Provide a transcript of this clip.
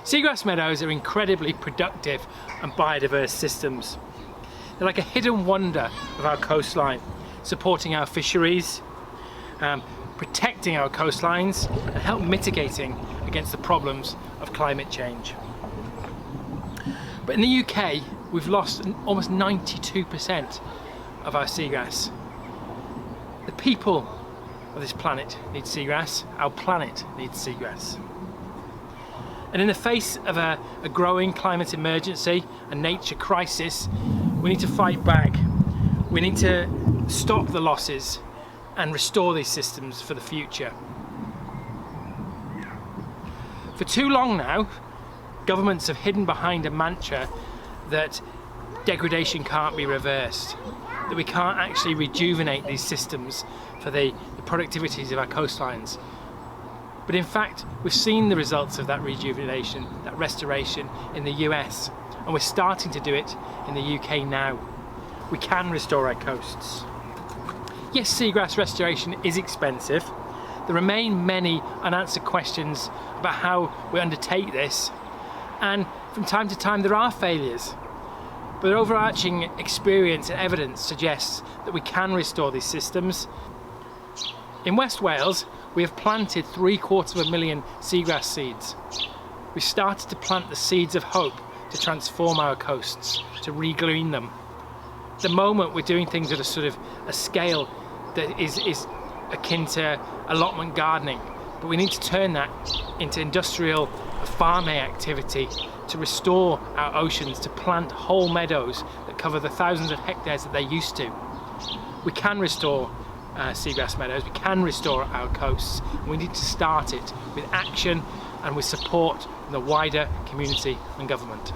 Seagrass meadows are incredibly productive and biodiverse systems. They're like a hidden wonder of our coastline, supporting our fisheries, protecting our coastlines and help mitigating against the problems of climate change. But in the UK, we've lost almost 92% of our seagrass. The people of this planet need seagrass, our planet needs seagrass. And in the face of a growing climate emergency and nature crisis, we need to fight back. We need to stop the losses and restore these systems for the future. For too long now, governments have hidden behind a mantra that degradation can't be reversed, that we can't actually rejuvenate these systems for the productivities of our coastlines. But in fact, we've seen the results of that rejuvenation, that restoration in the US, and we're starting to do it in the UK now. We can restore our coasts. Yes, seagrass restoration is expensive. There remain many unanswered questions about how we undertake this, and from time to time there are failures. But the overarching experience and evidence suggests that we can restore these systems. In West Wales, we have planted 750,000 seagrass seeds. We've started to plant the seeds of hope to transform our coasts, to regreen them. At the moment we're doing things at a scale that is akin to allotment gardening, but we need to turn that into industrial farming activity to restore our oceans, to plant whole meadows that cover the thousands of hectares that they used to. We can restore seagrass meadows, we can restore our coasts, and we need to start it with action and with support from the wider community and government.